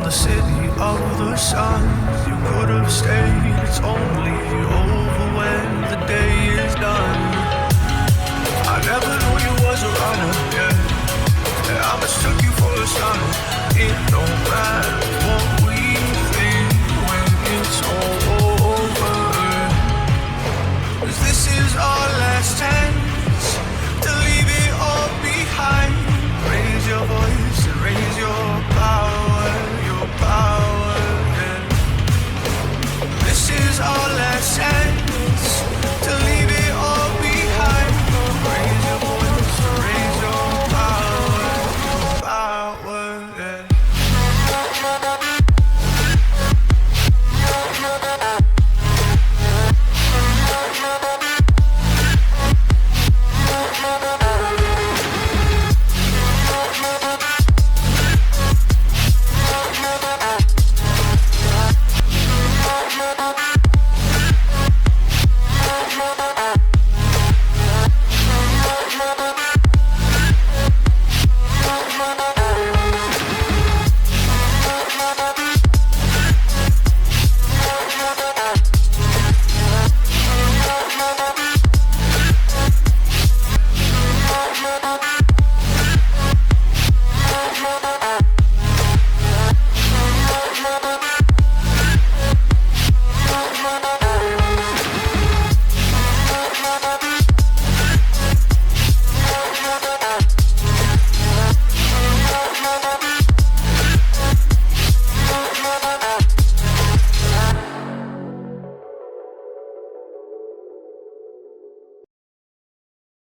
the city of the sun. You could have stayed, it's only over when the day is done. I never knew you was a runner, yeah. I mistook you for a son. It don't matter what we think when it's all over. 'Cause this is our last chance to leave it all behind. Raise your voice and raise your power, yeah. This is our last chance to leave it all behind. Raise your voice and raise your power, yeah.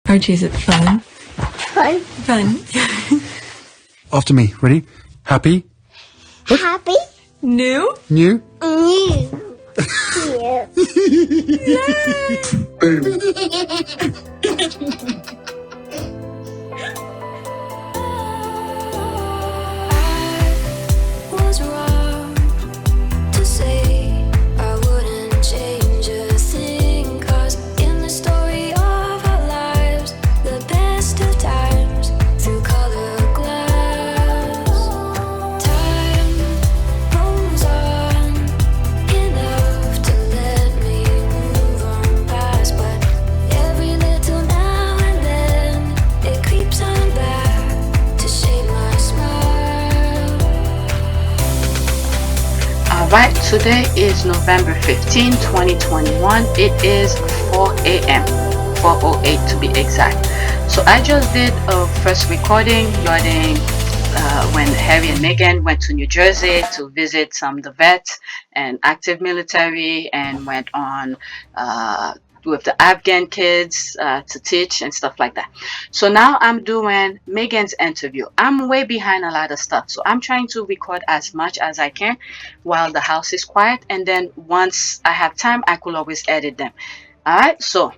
Archie, is it fun? Fun. Fun. After me. Ready? Happy? Happy. New? New? New. Yeah. Boom. Was wrong to say I wouldn't change a thing, 'cause in the story of our lives, the best of times through color glass, time rolls on enough to let me move on past, but every little now and then it creeps on back to shade my smile. Alright, today is November 15, 2021. It is 4 a.m. 4:08 to be exact. So I just did a first recording regarding when Harry and Meghan went to New Jersey to visit some of the vets and active military, and went on with the Afghan kids to teach and stuff like that. So now I'm doing Meghan's interview. I'm way behind a lot of stuff, so I'm trying to record as much as I can while the house is quiet, and then once I have time, I could always edit them. All right, so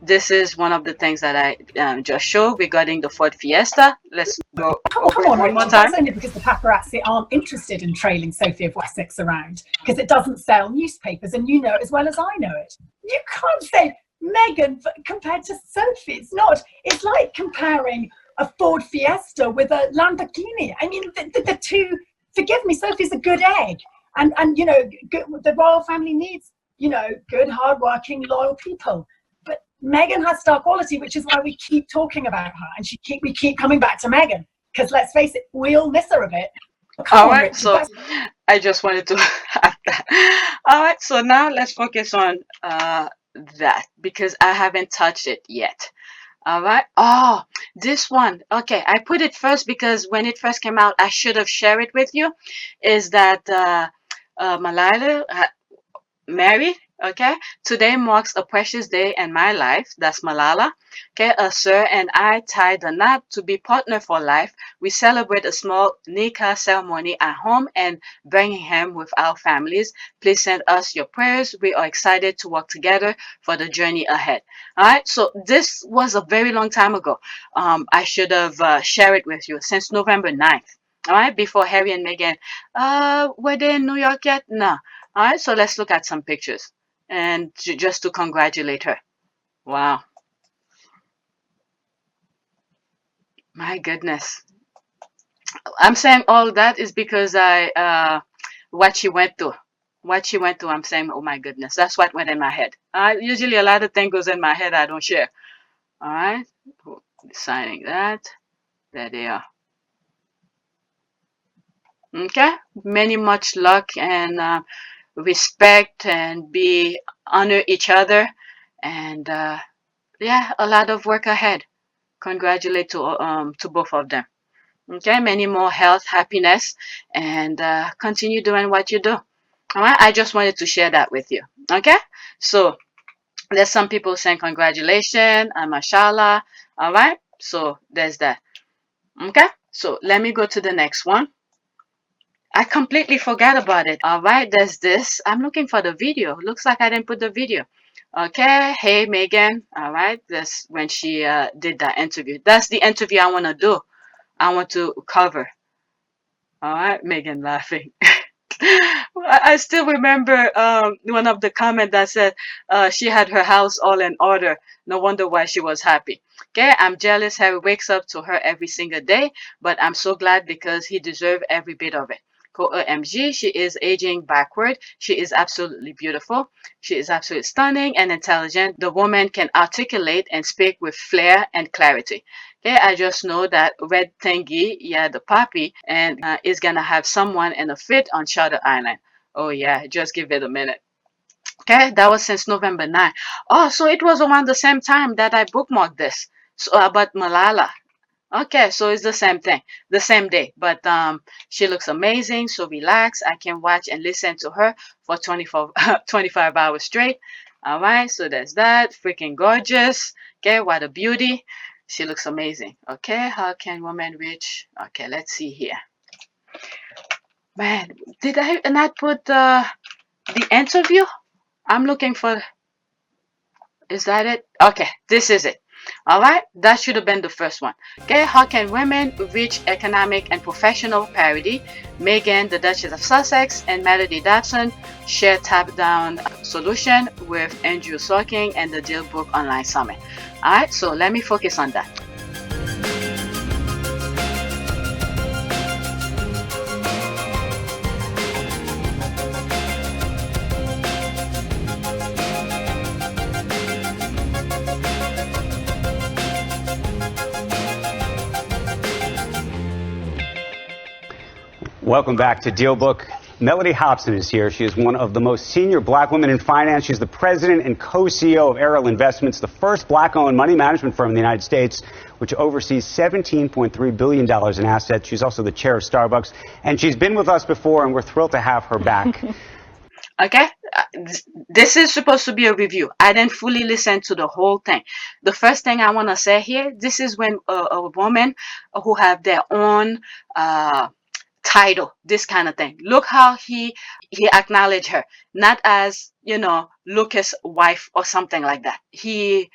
this is one of the things that I just showed regarding the Ford Fiesta. Let's go over Come it on, one more Rachel, time. that's only because the paparazzi aren't interested in trailing Sophie of Wessex around, because it doesn't sell newspapers, and you know it as well as I know it. You can't say Meghan compared to Sophie. It's not. It's like comparing a Ford Fiesta with a Lamborghini. I mean, the two, forgive me, Sophie's a good egg. And you know, the royal family needs, you know, good, hardworking, loyal people. But Meghan has star quality, which is why we keep talking about her, and we keep coming back to Meghan, because let's face it, we all miss her a bit. All right, so I just wanted to have that. All right, so now let's focus on that, because I haven't touched it yet. All right. Oh, this one. Okay, I put it first because when it first came out, I should have shared it with you. Is that Malala married? Okay. Today marks a precious day in my life. That's Malala. Okay. Sir and I tied the knot to be partner for life. We celebrate a small nikah ceremony at home and Birmingham with our families. Please send us your prayers. We are excited to work together for the journey ahead. All right. So this was a very long time ago. I should have shared it with you since November 9th. All right. Before Harry and Meghan, were they in New York yet? No. All right. So let's look at some pictures and just to congratulate her. Wow. My goodness. I'm saying all that is because what she went through. What she went through, I'm saying, oh my goodness, that's what went in my head. Usually a lot of things goes in my head I don't share. All right, signing that. There they are. Okay, many much luck and respect and be honor each other, and yeah, a lot of work ahead. Congratulate to both of them. Okay, many more health, happiness, and continue doing what you do. All right, I just wanted to share that with you. Okay, so there's some people saying congratulations and mashallah. All right, so there's that. Okay, so let me go to the next one. I completely forgot about it. All right, there's this. I'm looking for the video. Looks like I didn't put the video. Okay, hey Meghan. All right, that's when she did that interview. That's the interview I want to do. I want to cover. All right, Meghan laughing. I still remember one of the comments that said she had her house all in order. No wonder why she was happy. Okay, I'm jealous Harry wakes up to her every single day, but I'm so glad because he deserves every bit of it. OMG, she is aging backward. She is absolutely beautiful. She is absolutely stunning and intelligent. The woman can articulate and speak with flair and clarity. Okay, I just know that Red Thingy, yeah, the puppy, and is gonna have someone in a fit on Shutter Island. Oh yeah, just give it a minute. Okay, that was since November 9. Oh, so it was around the same time that I bookmarked this. So about Malala. Okay, so it's the same thing, the same day. But she looks amazing, so relax. I can watch and listen to her for 25 hours straight. All right, so there's that. Freaking gorgeous. Okay, what a beauty. She looks amazing. Okay, how can women reach? Okay, let's see here. Man, did I not put the interview? I'm looking for. Is that it? Okay, this is it. All right, that should have been the first one. Okay, how can women reach economic and professional parity? Meghan, the Duchess of Sussex, and Mellody Hobson share top-down solution with Andrew Sorking and the Dealbook online summit. All right, so let me focus on that. Welcome back to Dealbook. Mellody Hobson is here. She is one of the most senior black women in finance. She's the president and co-CEO of Ariel Investments, the first black-owned money management firm in the United States, which oversees $17.3 billion in assets. She's also the chair of Starbucks, and she's been with us before, and we're thrilled to have her back. Okay, this is supposed to be a review. I didn't fully listen to the whole thing. The first thing I want to say here, this is when a woman who have their own title, this kind of thing. Look how he acknowledged her, not as, you know, Lucas' wife or something like that. He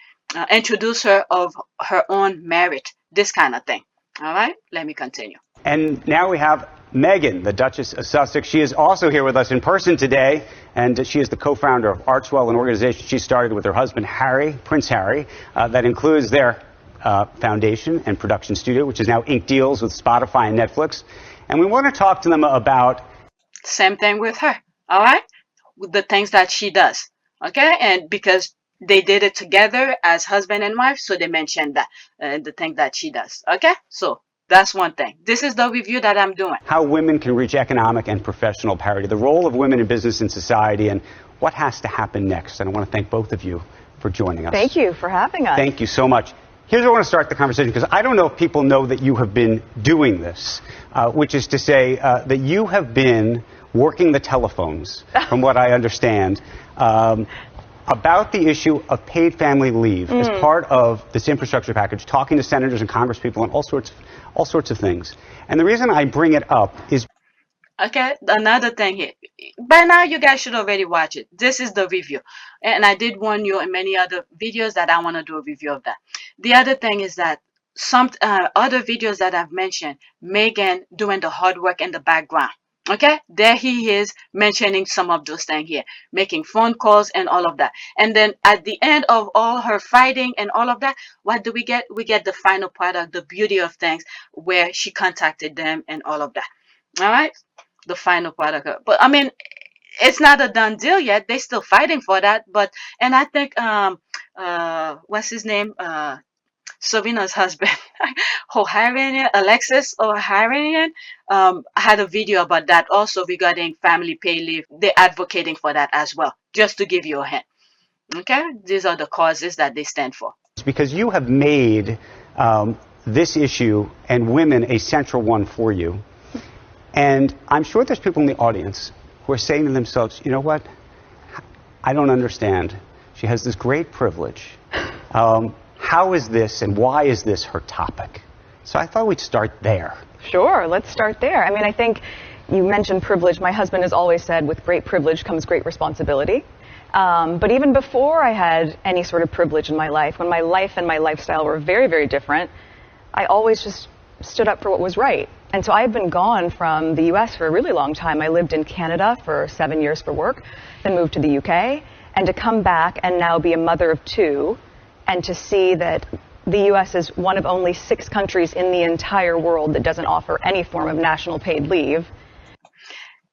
introduced her of her own merit, this kind of thing. All right, let me continue. And now we have Meghan, the Duchess of Sussex. She is also here with us in person today, and she is the co-founder of Artswell, an organization she started with her husband, Harry, Prince Harry, that includes their foundation and production studio, which is now ink deals with Spotify and Netflix. And we want to talk to them about... Same thing with her, all right? With the things that she does, okay? And because they did it together as husband and wife, so they mentioned that, the thing that she does, okay? So that's one thing. This is the review that I'm doing. How women can reach economic and professional parity, the role of women in business and society, and what has to happen next. And I want to thank both of you for joining us. Thank you for having us. Thank you so much. Here's where I want to start the conversation, because I don't know if people know that you have been doing this, which is to say that you have been working the telephones, from what I understand, about the issue of paid family leave as part of this infrastructure package, talking to senators and congresspeople and all sorts of things. And the reason I bring it up is... Okay, another thing here. By now, you guys should already watch it. This is the review. And I did warn you in many other videos that I want to do a review of that. The other thing is that some other videos that I've mentioned, Meghan doing the hard work in the background. Okay, there he is mentioning some of those things here, making phone calls and all of that. And then at the end of all her fighting and all of that, what do we get? We get the final product, the beauty of things, where she contacted them and all of that. All right. the final product. But I mean, it's not a done deal yet. They're still fighting for that. But and I think what's his name? Savina's husband, Oharian, Alexis Oharian, had a video about that also regarding family pay leave. They're advocating for that as well, just to give you a hint. Okay, these are the causes that they stand for. Because you have made this issue and women a central one for you. And I'm sure there's people in the audience who are saying to themselves, you know what? I don't understand. She has this great privilege. How is this and why is this her topic? So I thought we'd start there. Sure, let's start there. I mean, I think you mentioned privilege. My husband has always said with great privilege comes great responsibility. But even before I had any sort of privilege in my life, when my life and my lifestyle were very, very different, I always just stood up for what was right. And so I've been gone from the U.S. for a really long time. I lived in Canada for 7 years for work, then moved to the U.K., and to come back and now be a mother of two, and to see that the U.S. is one of only 6 countries in the entire world that doesn't offer any form of national paid leave.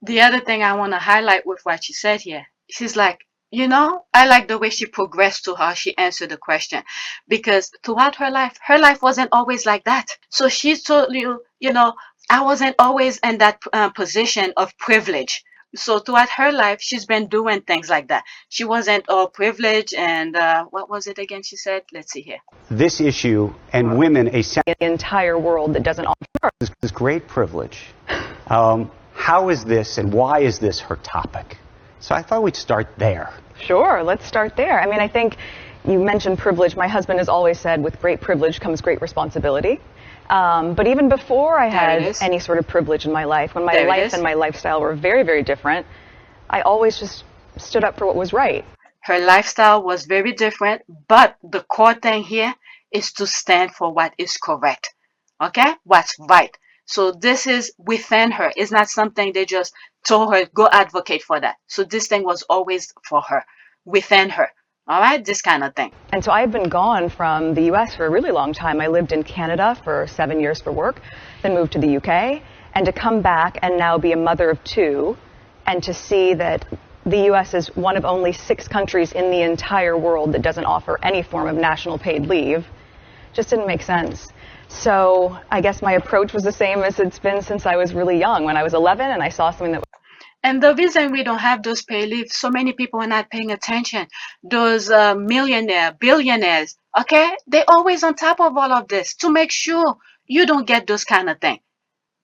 The other thing I want to highlight with what she said here, she's like, you know, I like the way she progressed to how she answered the question, because throughout her life wasn't always like that. So she told you, you know, I wasn't always in that position of privilege. So throughout her life, she's been doing things like that. She wasn't all privileged. And what was it again she said? Let's see here. This issue and women a The entire world that doesn't offer this great privilege. How is this and why is this her topic? So I thought we'd start there. Sure, let's start there. I mean, I think you mentioned privilege. My husband has always said with great privilege comes great responsibility. But even before I had any sort of privilege in my life, when my life and my lifestyle were very, very different, I always just stood up for what was right. Her lifestyle was very different, but the core thing here is to stand for what is correct. Okay? What's right. So this is within her. It's not something they just told her, go advocate for that. So this thing was always for her, within her. All right? This kind of thing. And so I've been gone from the U.S. for a really long time. I lived in Canada for 7 years for work, then moved to the U.K. And to come back and now be a mother of two, and to see that the U.S. is one of only 6 countries in the entire world that doesn't offer any form of national paid leave, just didn't make sense. So I guess my approach was the same as it's been since I was really young. When I was 11 and I saw something that... And the reason we don't have those pay leave, so many people are not paying attention. Those millionaires, billionaires, okay? They're always on top of all of this to make sure you don't get those kind of things.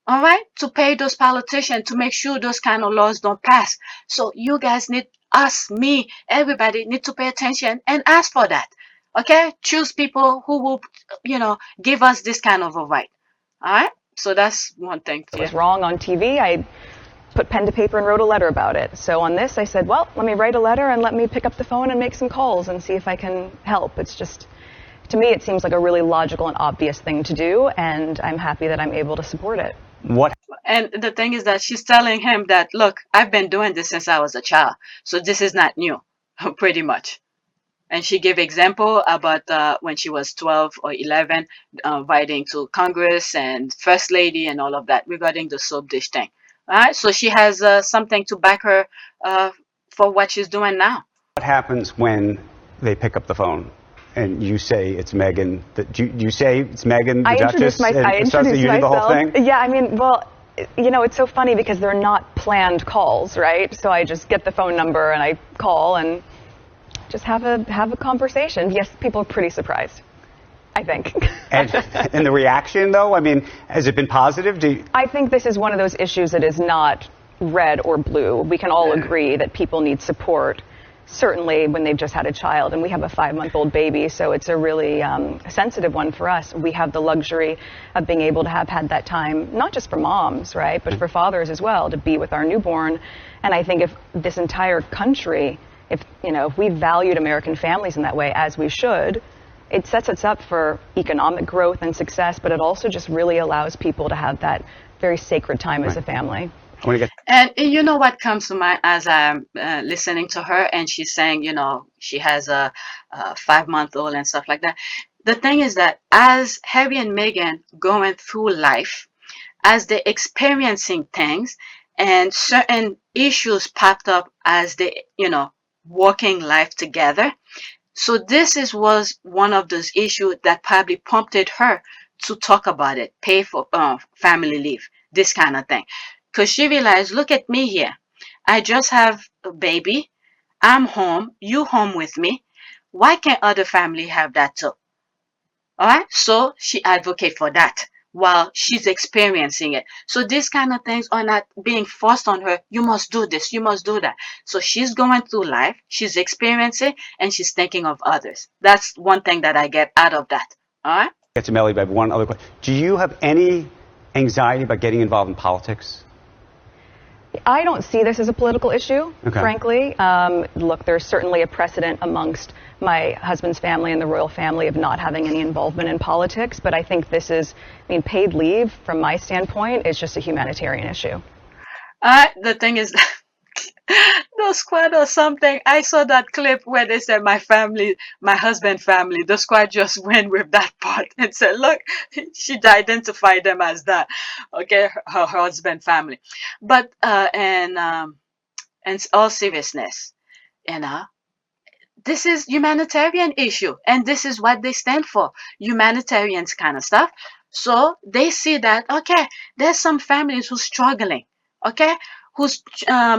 All right? To pay those politicians, to make sure those kind of laws don't pass. So you guys need, us, me, everybody need to pay attention and ask for that. Okay? Choose people who will, you know, give us this kind of a right. All right? So that's one thing. It was wrong on TV. I put pen to paper and wrote a letter about it. So on this, I said, well, let me write a letter and let me pick up the phone and make some calls and see if I can help. It's just, to me, it seems like a really logical and obvious thing to do, and I'm happy that I'm able to support it. What? And the thing is that she's telling him that, look, I've been doing this since I was a child, so this is not new, pretty much. And she gave example about when she was 12 or 11, writing to Congress and First Lady and all of that regarding the soap dish thing. All right, so she has something to back her for what she's doing now. What happens when they pick up the phone and you say it's Meghan? You say it's Meghan, the Duchess? I introduced myself. The whole thing? Yeah, I mean, well, you know, it's so funny because they're not planned calls, right? So I just get the phone number and I call and just have a conversation. Yes, people are pretty surprised, I think. And the reaction, though, I mean, has it been positive? I think this is one of those issues that is not red or blue. We can all agree that people need support, certainly when they've just had a child. And we have a 5-month-old baby, so it's a really sensitive one for us. We have the luxury of being able to have had that time, not just for moms, right, but for fathers as well, to be with our newborn. And I think if this entire country, if we valued American families in that way, as we should, it sets us up for economic growth and success, but it also just really allows people to have that very sacred time as a family. And you know what comes to mind as I'm listening to her, and she's saying, you know, she has a 5-month-old and stuff like that. The thing is that as Harry and Meghan going through life, as they're experiencing things, and certain issues popped up as they, working life together. So was one of those issues that probably prompted her to talk about it, pay for family leave, this kind of thing. Because she realized, look at me here. I just have a baby. I'm home. You home with me. Why can't other family have that too? All right. So she advocate for that while she's experiencing it. So these kind of things are not being forced on her. You must do this. You must do that. So she's going through life. She's experiencing and she's thinking of others. That's one thing that I get out of that. All right. Get to Mellody, but I have one other question. Do you have any anxiety about getting involved in politics? I don't see this as a political issue, frankly. Look, there's certainly a precedent amongst my husband's family and the royal family of not having any involvement in politics, but I think this is, paid leave, from my standpoint, is just a humanitarian issue. The thing is, the squad or something, I saw that clip where they said my husband family, the squad just went with that part and said, look, she identified them as that. Okay, her husband family. But, and all seriousness, this is humanitarian issue, and this is what they stand for, humanitarians kind of stuff. So they see that, okay, there's some families who's struggling, okay, who's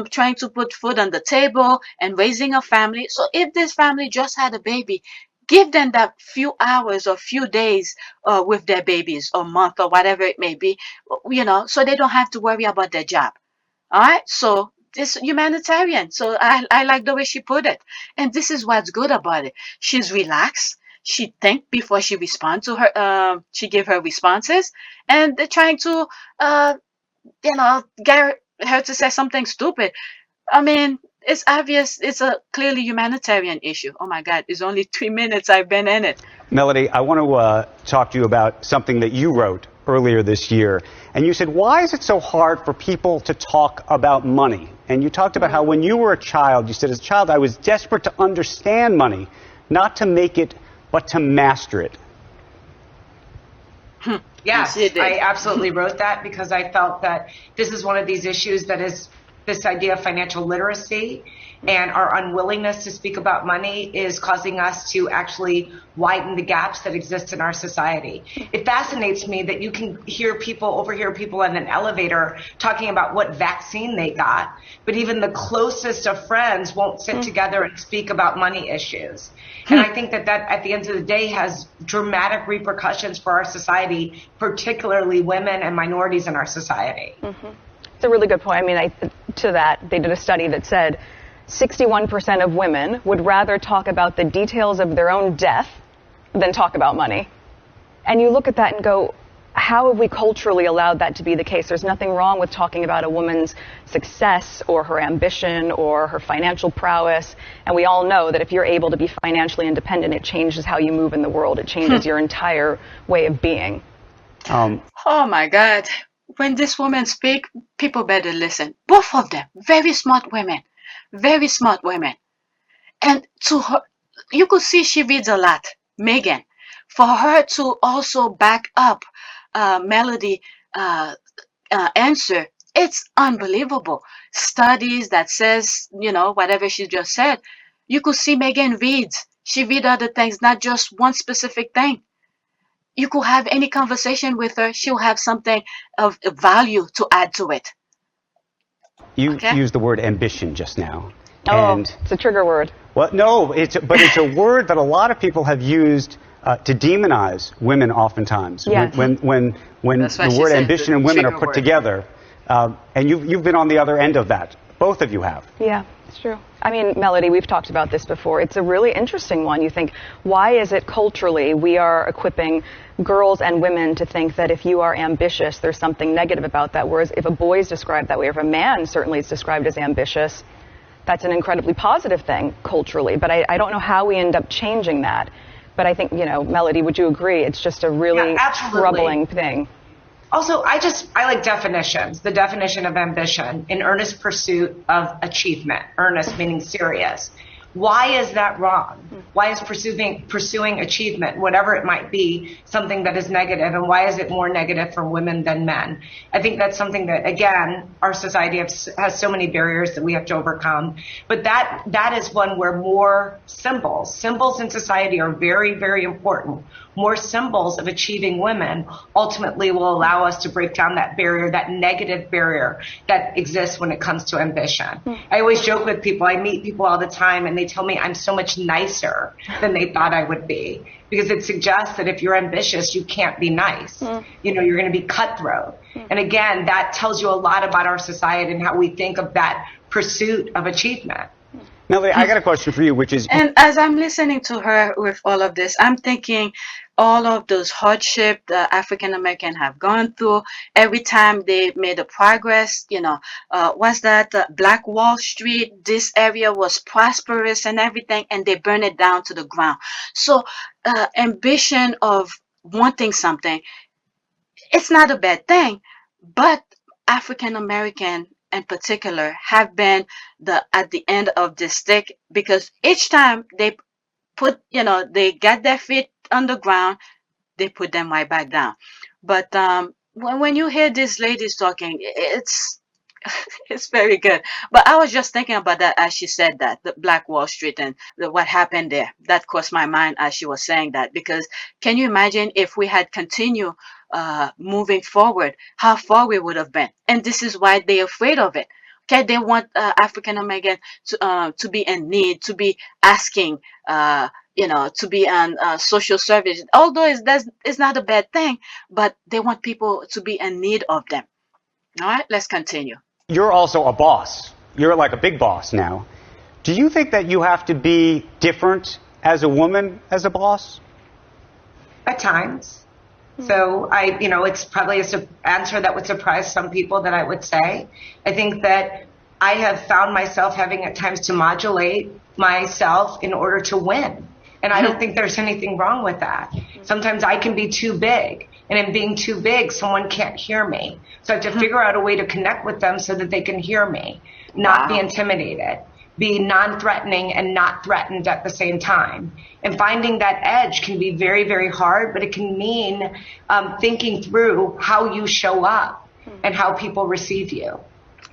trying to put food on the table and raising a family. So if this family just had a baby, give them that few hours or few days with their babies, or month or whatever it may be, so they don't have to worry about their job. All right. So this humanitarian. So I like the way she put it. And this is what's good about it. She's relaxed. She think before she respond to her, she give her responses, and they're trying to, get her to say something stupid. It's obvious. It's a clearly humanitarian issue. Oh my God. It's only 3 minutes I've been in it. Mellody, I want to talk to you about something that you wrote earlier this year. And you said, why is it so hard for people to talk about money? And you talked about how when you were a child, you said, as a child, I was desperate to understand money, not to make it, but to master it. Yes, I absolutely wrote that because I felt that this is one of these issues that is this idea of financial literacy, and our unwillingness to speak about money is causing us to actually widen the gaps that exist in our society. It fascinates me that you can overhear people in an elevator talking about what vaccine they got, but even the closest of friends won't sit together and speak about money issues. And I think that at the end of the day has dramatic repercussions for our society, particularly women and minorities in our society. It's a really good point. To that, they did a study that said 61% of women would rather talk about the details of their own death than talk about money. And you look at that and go, how have we culturally allowed that to be the case? There's nothing wrong with talking about a woman's success or her ambition or her financial prowess. And we all know that if you're able to be financially independent, it changes how you move in the world. It changes your entire way of being. Oh my God. When this woman speak, people better listen. Both of them, very smart women. Very smart women. And to her, you could see she reads a lot, Meghan. For her to also back up Mellody answer, it's unbelievable. Studies that says, whatever she just said, you could see Meghan reads. She read other things, not just one specific thing. You could have any conversation with her. She'll have something of value to add to it. You used the word ambition just now. And it's a trigger word. Well, no, it's a word that a lot of people have used to demonize women oftentimes. Yes. When the word ambition and women are put together. And you've been on the other end of that. Both of you have. Yeah, it's true. Mellody, we've talked about this before. It's a really interesting one. You think, why is it culturally we are equipping girls and women to think that if you are ambitious, there's something negative about that, whereas if a boy is described that way, or if a man certainly is described as ambitious, that's an incredibly positive thing culturally. But I don't know how we end up changing that. But I think, Mellody, would you agree? It's just a really troubling thing. Also, I like definitions. The definition of ambition, in earnest pursuit of achievement. Earnest meaning serious. Why is that wrong? Why is pursuing achievement, whatever it might be, something that is negative, and why is it more negative for women than men? I think that's something that, again, our society has so many barriers that we have to overcome. But that is one where more symbols in society are very, very important. More symbols of achieving women ultimately will allow us to break down that barrier, that negative barrier that exists when it comes to ambition. I always joke with people, I meet people all the time and they tell me I'm so much nicer than they thought I would be, because it suggests that if you're ambitious, you can't be nice. You know, you're going to be cutthroat. And again, that tells you a lot about our society and how we think of that pursuit of achievement. Mellody, I got a question for you, which is... And as I'm listening to her with all of this, I'm thinking all of those hardship the African American have gone through, every time they made a progress, you know, was that Black Wall Street, this area was prosperous and everything, and they burn it down to the ground. So ambition of wanting something, it's not a bad thing, but African American in particular have been at the end of the stick, because each time they put, you know, they get their feet on the ground, they put them right back down. But when you hear these ladies talking, it's it's very good. But I was just thinking about that as she said that, the Black Wall Street and what happened there. That crossed my mind as she was saying that, because can you imagine if we had continued moving forward, how far we would have been? And this is why they're afraid of it. Okay, they want African American to be in need, to be asking, you know, to be on social service. Although it's not a bad thing, but they want people to be in need of them. All right, let's continue. You're also a boss. You're like a big boss now. Do you think that you have to be different as a woman as a boss? At times. So it's probably an answer that would surprise some people that I would say. I think that I have found myself having at times to modulate myself in order to win. And I don't think there's anything wrong with that. Sometimes I can be too big. And in being too big, someone can't hear me. So I have to figure out a way to connect with them so that they can hear me, not be intimidated, be non-threatening and not threatened at the same time. And finding that edge can be very, very hard, but it can mean thinking through how you show up and how people receive you.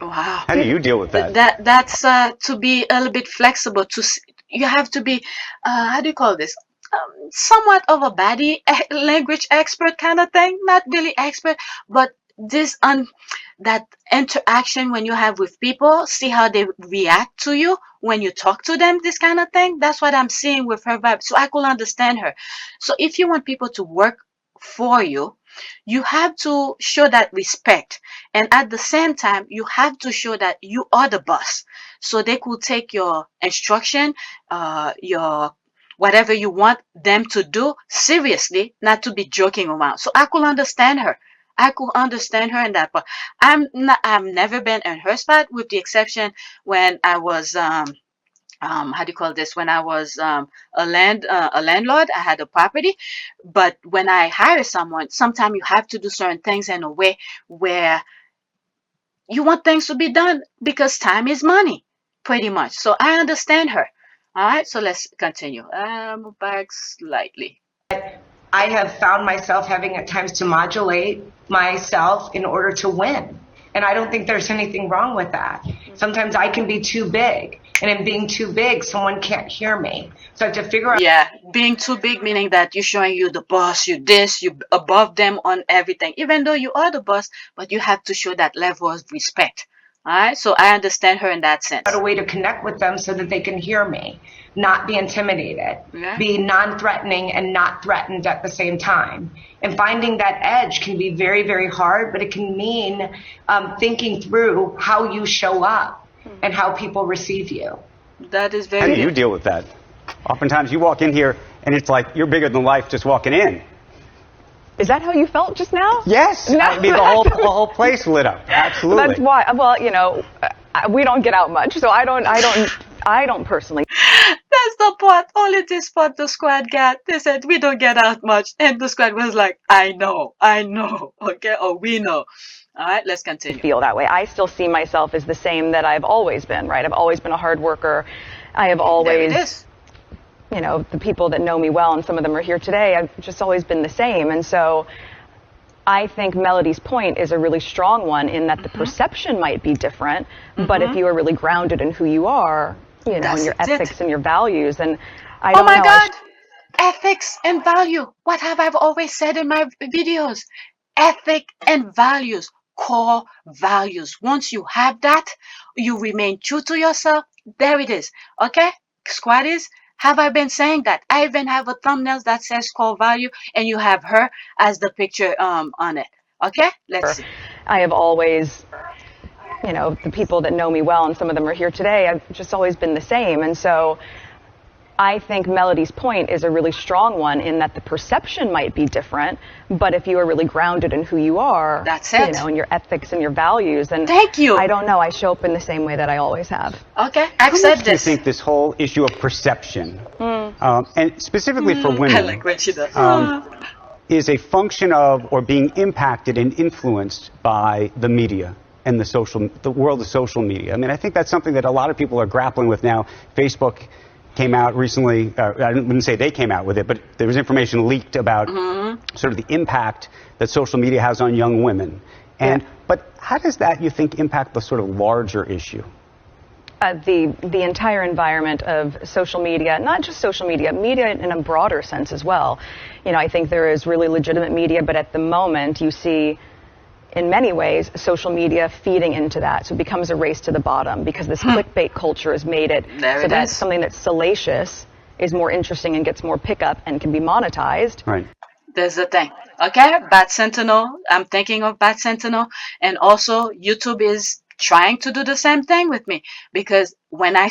Wow. How do you deal with that? That's to be a little bit flexible. You have to be, how do you call this? Somewhat of a body language expert kind of thing. Not really expert, but this that interaction when you have with people, see how they react to you when you talk to them, this kind of thing. That's what I'm seeing with her vibe. So I could understand her. So if you want people to work for you, you have to show that respect, and at the same time you have to show that you are the boss, so they could take your instruction, your whatever you want them to do seriously, not to be joking around. So I could understand her. I could understand her in that part. I've never been in her spot, with the exception when I was how do you call this? When I was a landlord, I had a property. But when I hire someone, sometimes you have to do certain things in a way where you want things to be done, because time is money, pretty much. So I understand her. All right, so let's continue. Move back slightly. I have found myself having at times to modulate myself in order to win. And I don't think there's anything wrong with that. Sometimes I can be too big. And in being too big, someone can't hear me. So I have to figure out. Yeah, being too big, meaning that you're showing you the boss, you above them on everything. Even though you are the boss, but you have to show that level of respect. All right, so I understand her in that sense. A way to connect with them so that they can hear me, not be intimidated, be non-threatening and not threatened at the same time. And finding that edge can be very, very hard, but it can mean thinking through how you show up and how people receive you. That is very. How do you deal with that? Oftentimes you walk in here and it's like you're bigger than life just walking in. Is that how you felt just now? Yes. No. I mean, the whole place lit up. Absolutely. That's why. Well, you know, we don't get out much, so I don't personally. That's the part. Only this part the squad got. They said we don't get out much, and the squad was like, I know, okay, or we know. All right, let's continue. Feel that way. I still see myself as the same that I've always been, right? I've always been a hard worker. I have There it always, is. the people that know me well, and some of them are here today, I've just always been the same. And so I think Melody's point is a really strong one in that the perception might be different, but if you are really grounded in who you are, and That's your it. ethics and your values, and I Oh don't my know, God. Ethics and value. What have I always said in my videos? Ethic and values, core values. Once you have that, you remain true to yourself. There it is. Okay, squatties. Have I been saying that? I even have a thumbnail that says core value, and you have her as the picture on it. Okay, let's see. I have always, the people that know me well, and some of them are here today, I've just always been the same. And so I think Melody's point is a really strong one in that the perception might be different, but if you are really grounded in who you are, That's it. and your ethics and your values, and Thank you. I don't know, I show up in the same way that I always have. Okay, I've How said much do you this. think this whole issue of perception, and specifically for I women, like when she does. is a function of or being impacted and influenced by the media and the world of social media? I mean, I think that's something that a lot of people are grappling with now. Facebook came out recently, I wouldn't say they came out with it, but there was information leaked about sort of the impact that social media has on young women. But how does that, you think, impact the sort of larger issue? The entire environment of social media, not just social media, media in a broader sense as well. I think there is really legitimate media, but at the moment you see, in many ways, social media feeding into that. So it becomes a race to the bottom because this clickbait culture has made it There so it that is. something that's salacious is more interesting and gets more pickup and can be monetized. Right. There's the thing. Okay, Bat Sentinel. I'm thinking of Bat Sentinel, and also YouTube is trying to do the same thing with me because when I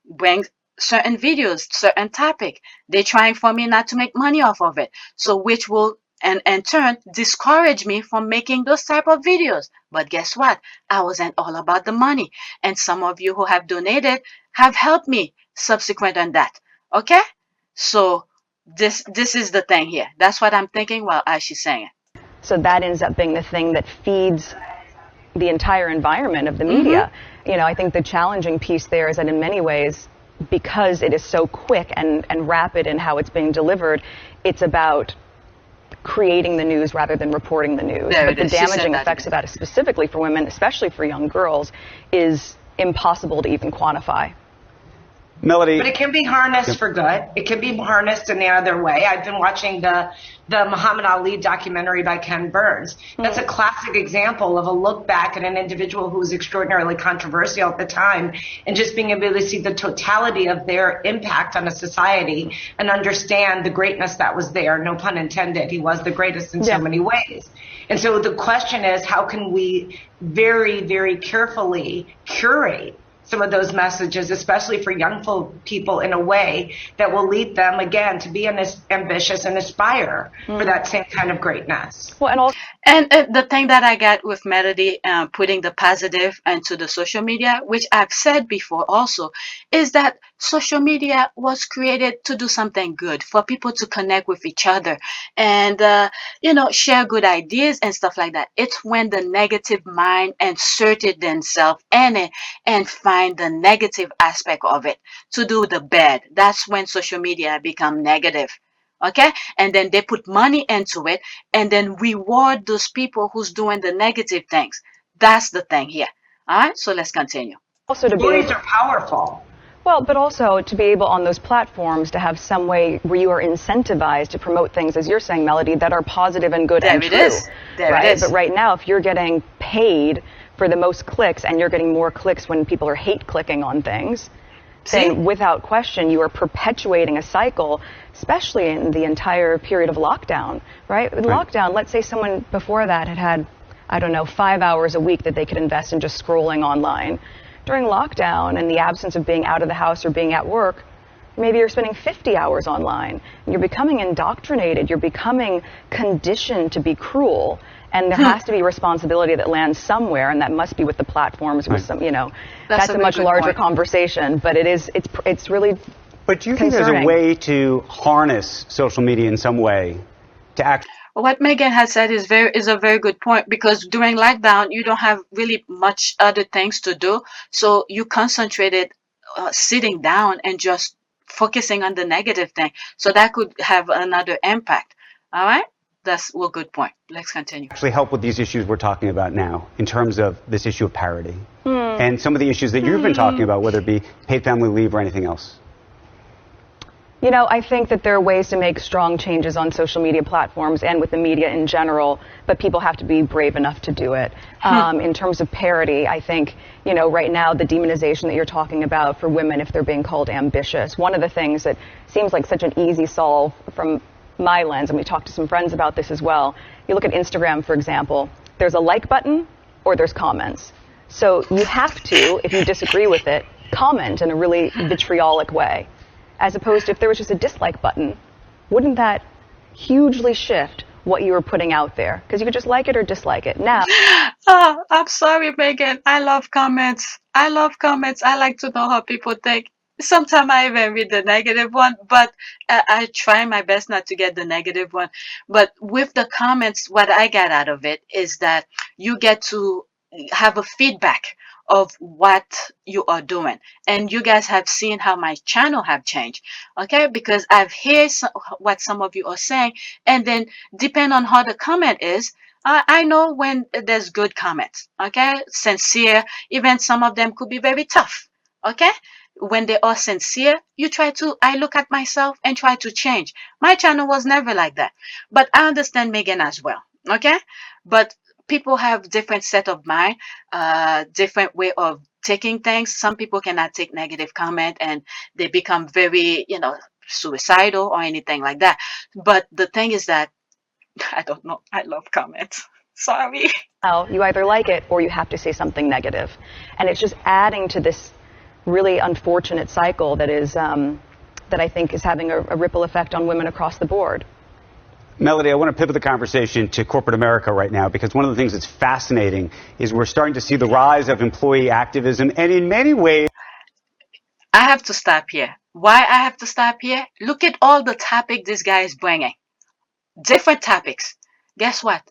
bring certain videos, certain topic, they're trying for me not to make money off of it. So which will and in turn discourage me from making those type of videos. But guess what? I wasn't all about the money, and some of you who have donated have helped me subsequent on that. Okay, so this is the thing here. That's what I'm thinking while she's saying it. So that ends up being the thing that feeds the entire environment of the media. I think the challenging piece there is that in many ways, because it is so quick and rapid in how it's being delivered, it's about creating the news rather than reporting the news. There But it the is. She said damaging that effects of again. that, specifically for women, especially for young girls, is impossible to even quantify. Mellody. But it can be harnessed for good. It can be harnessed in the other way. I've been watching the Muhammad Ali documentary by Ken Burns. That's a classic example of a look back at an individual who was extraordinarily controversial at the time, and just being able to see the totality of their impact on a society and understand the greatness that was there. No pun intended. He was the greatest in so many ways. And so the question is, how can we very, very carefully curate some of those messages, especially for young people, in a way that will lead them, again, to be ambitious and aspire for that same kind of greatness. Well, and also, And the thing that I got with Mellody putting the positive into the social media, which I've said before also, is that social media was created to do something good, for people to connect with each other and, share good ideas and stuff like that. It's when the negative mind inserted themselves in it and find the negative aspect of it to do the bad. That's when social media become negative. Okay, and then they put money into it and then reward those people who's doing the negative things. That's the thing here. All right, so let's continue. to be Stories are powerful. Well, but also to be able on those platforms to have some way where you are incentivized to promote things, as you're saying, Mellody, that are positive and good and There it true. is. There right? it is. But right now, if you're getting paid for the most clicks and you're getting more clicks when people are hate clicking on things, then without question, you are perpetuating a cycle, especially in the entire period of lockdown, right? With lockdown, let's say someone before that had, 5 hours a week that they could invest in just scrolling online. During lockdown, in the absence of being out of the house or being at work, maybe you're spending 50 hours online. You're becoming indoctrinated. You're becoming conditioned to be cruel. And there has to be responsibility that lands somewhere, and that must be with the platforms. With some, that's a much larger conversation. But it's really. But do you think there's a way to harness social media in some way to act? What Megan has said is a very good point, because during lockdown you don't have really much other things to do, so you concentrated sitting down and just focusing on the negative thing. So that could have another impact. All right? That's a good point. Let's continue. Actually help with these issues we're talking about now in terms of this issue of parity and some of the issues that you've been talking about, whether it be paid family leave or anything else. You know, I think that there are ways to make strong changes on social media platforms and with the media in general, but people have to be brave enough to do it. In terms of parity, I think, you know, right now the demonization that you're talking about for women if they're being called ambitious, one of the things that seems like such an easy solve from my lens, and we talked to some friends about this as well, you look at Instagram, for example, there's a like button or there's comments. So you have to, if you disagree with it, comment in a really vitriolic way. As opposed to if there was just a dislike button, wouldn't that hugely shift what you were putting out there? Because you could just like it or dislike it. Now, Oh, I'm sorry, Megan. I love comments. I love comments. I like to know how people think. Sometimes I even read the negative one, but I try my best not to get the negative one. But with the comments, what I get out of it is that you get to have a feedback of what you are doing, and you guys have seen how my channel have changed, okay, because I've heard what some of you are saying, and then depend on how the comment is, I know when there's good comments, okay, sincere, even some of them could be very tough, okay. When they are sincere, I look at myself and try to change. My channel was never like that, but I understand Megan as well, okay. But people have different set of mind, different way of taking things. Some people cannot take negative comment and they become very, suicidal or anything like that. But the thing is that I don't know. I love comments. Sorry. you either like it or you have to say something negative. And it's just adding to this really unfortunate cycle that is, that I think is having a ripple effect on women across the board. Mellody, I want to pivot the conversation to corporate America right now, because one of the things that's fascinating is we're starting to see the rise of employee activism, and in many ways... I have to stop here. Why I have to stop here? Look at all the topics this guy is bringing. Different topics. Guess what?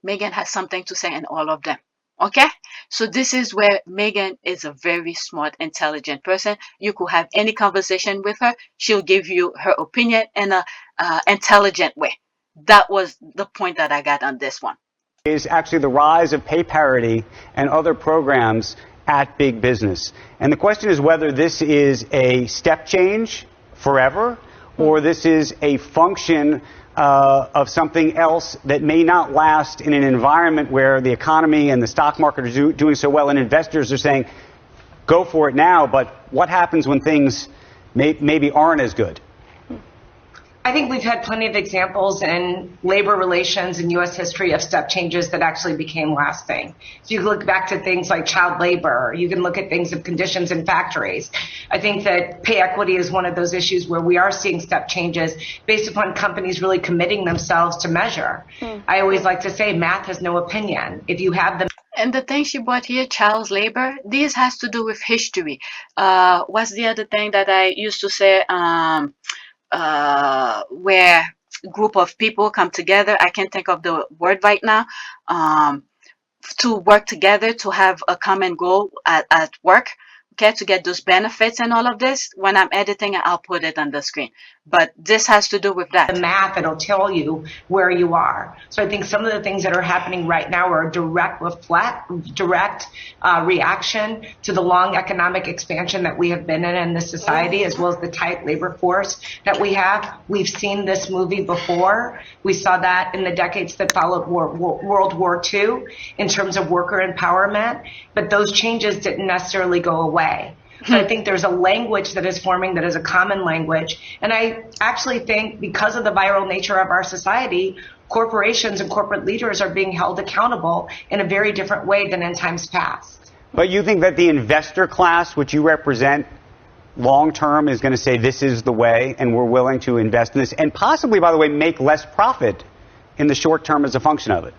Megan has something to say in all of them. Okay? So this is where Megan is a very smart, intelligent person. You could have any conversation with her. She'll give you her opinion in an intelligent way. That was the point that I got on this one. Is actually the rise of pay parity and other programs at big business. And the question is whether this is a step change forever or this is a function of something else that may not last in an environment where the economy and the stock market are doing so well and investors are saying, go for it now, but what happens when things maybe aren't as good? I think we've had plenty of examples in labor relations in U.S. history of step changes that actually became lasting. So you can look back to things like child labor. You can look at things of conditions in factories. I think that pay equity is one of those issues where we are seeing step changes based upon companies really committing themselves to measure. I always like to say math has no opinion. If you have the... And the thing she brought here, child labor, this has to do with history. What's the other thing that I used to say? Where a group of people come together, I can't think of the word right now, to work together to have a common goal at work, okay, to get those benefits and all of this. When I'm editing, I'll put it on the screen. But this has to do with that. The math, it'll tell you where you are. So I think some of the things that are happening right now are a direct reaction to the long economic expansion that we have been in this society, as well as the tight labor force that we have. We've seen this movie before. We saw that in the decades that followed World War II in terms of worker empowerment, but those changes didn't necessarily go away. So I think there's a language that is forming that is a common language. And I actually think because of the viral nature of our society, corporations and corporate leaders are being held accountable in a very different way than in times past. But you think that the investor class, which you represent, long term is going to say this is the way and we're willing to invest in this and possibly, by the way, make less profit in the short term as a function of it?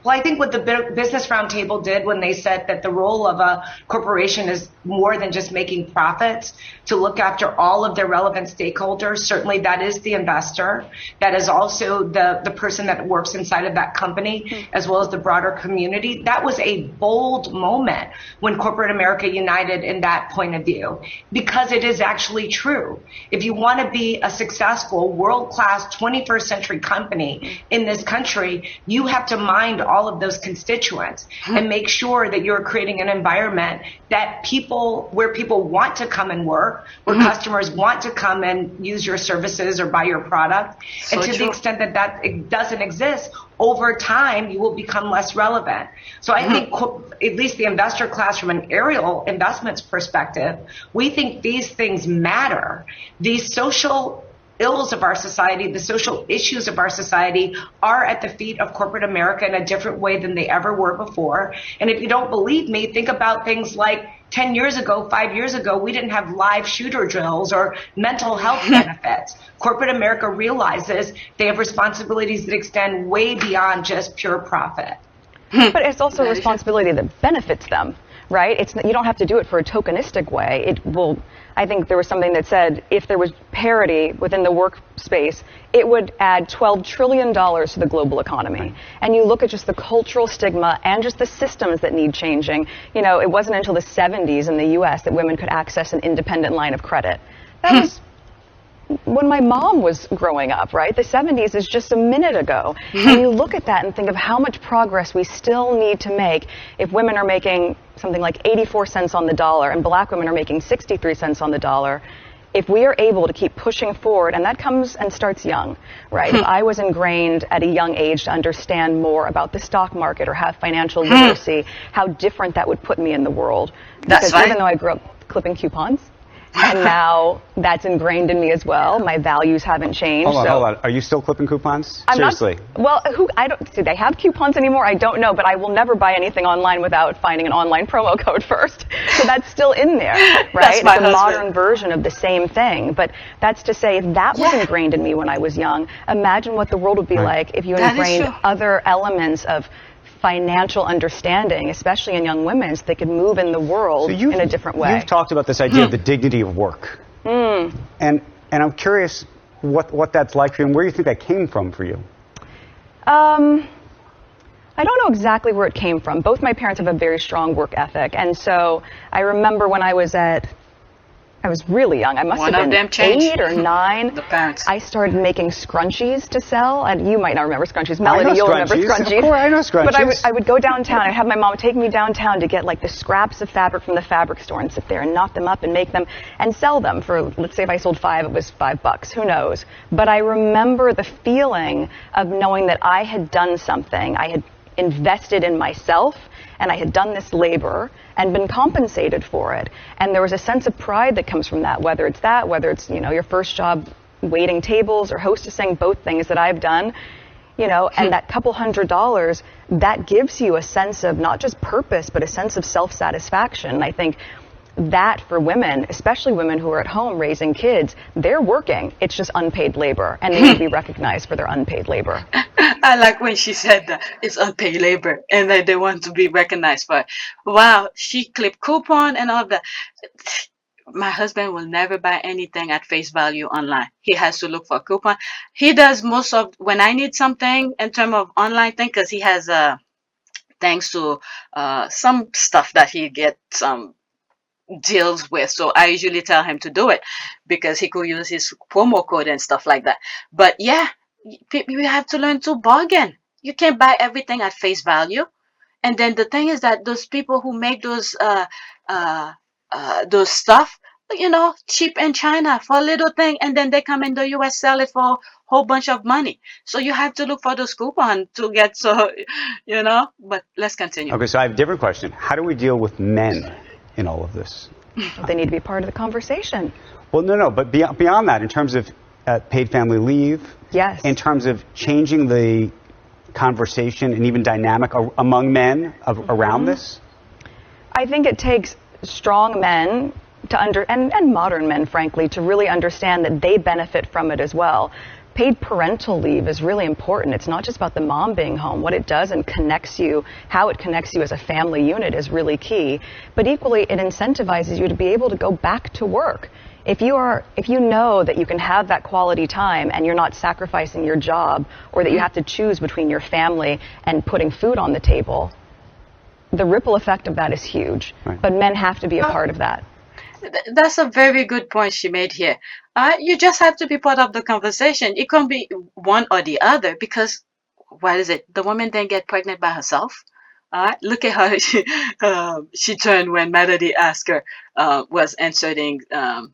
Well, I think what the Business Roundtable did when they said that the role of a corporation is more than just making profits, to look after all of their relevant stakeholders. Certainly that is the investor. That is also the person that works inside of that company, as well as the broader community. That was a bold moment when corporate America united in that point of view, because it is actually true. If you want to be a successful, world-class 21st century company in this country, you have to mind all of those constituents and make sure that you're creating an environment that where people want to come and work, where customers want to come and use your services or buy your product. So and to the extent that it doesn't exist, over time, you will become less relevant. So I think at least the investor class, from an aerial investments perspective, we think these things matter. These social ills of our society, the social issues of our society, are at the feet of corporate America in a different way than they ever were before. And if you don't believe me, think about things like 10 years ago, 5 years ago, we didn't have live shooter drills or mental health benefits. Corporate America realizes they have responsibilities that extend way beyond just pure profit. But it's also a responsibility that benefits them, right? You don't have to do it for a tokenistic way. It will. I think there was something that said if there was parity within the workspace, it would add $12 trillion to the global economy. And you look at just the cultural stigma and just the systems that need changing. You know, it wasn't until the 70s in the U.S. that women could access an independent line of credit. That was when my mom was growing up, right? The 70s is just a minute ago. And you look at that and think of how much progress we still need to make if women are making something like 84 cents on the dollar and black women are making 63 cents on the dollar. If we are able to keep pushing forward, and that comes and starts young, right? If I was ingrained at a young age to understand more about the stock market or have financial literacy, how different that would put me in the world. Because even though I grew up clipping coupons, and now that's ingrained in me as well. My values haven't changed. Hold on. Are you still clipping coupons? I'm Seriously? Do they have coupons anymore? I don't know, but I will never buy anything online without finding an online promo code first. So that's still in there, right? It's a modern version of the same thing. But that's to say, if that was ingrained in me when I was young, imagine what the world would be like if you ingrained other elements of financial understanding, especially in young women, so they could move in the world in a different way. You've talked about this idea of the dignity of work. And I'm curious what that's like for you and where you think that came from for you. I don't know exactly where it came from. Both my parents have a very strong work ethic. And so I remember when I was really young. I must have been 8 or 9. The parents. I started making scrunchies to sell. And you might not remember scrunchies. Mellody, you'll remember scrunchies. Of course, I know scrunchies. But I would go downtown. I'd have my mom take me downtown to get like the scraps of fabric from the fabric store and sit there and knock them up and make them and sell them for, let's say if I sold 5, it was $5. Who knows? But I remember the feeling of knowing that I had done something. I had invested in myself, and I had done this labor and been compensated for it. And there was a sense of pride that comes from that, whether it's your first job waiting tables or hostessing, both things that I've done, and that couple $100, that gives you a sense of not just purpose, but a sense of self-satisfaction. And I think that for women, especially women who are at home raising kids, they're working. It's just unpaid labor, and they need to be recognized for their unpaid labor. I like when she said that it's unpaid labor, and that they want to be recognized for it. Wow, she clipped coupon and all that. My husband will never buy anything at face value online. He has to look for a coupon. He does most of when I need something in terms of online thing, because he has thanks to some stuff that he gets deals with, so I usually tell him to do it because he could use his promo code and stuff like that. But yeah, you have to learn to bargain. You can't buy everything at face value. And then the thing is that those people who make those stuff, cheap in China for a little thing, and then they come in the US, sell it for a whole bunch of money. So you have to look for those coupons to get but let's continue. Okay, so I have a different question. How do we deal with men in all of this? They need to be part of the conversation. Well, no, but beyond that, in terms of paid family leave, yes, in terms of changing the conversation and even dynamic among men around this? I think it takes strong men and modern men, frankly, to really understand that they benefit from it as well. paid parental leave is really important. It's not just about the mom being home. What it does and connects you, how it connects you as a family unit is really key. But equally, it incentivizes you to be able to go back to work. If you know that you can have that quality time and you're not sacrificing your job, or that you have to choose between your family and putting food on the table, the ripple effect of that is huge. Right. But men have to be a part of that. That's a very good point she made here. You just have to be part of the conversation. It can't be one or the other, because what is it? The woman then get pregnant by herself. Look at how she turned when Mellody asked her, was inserting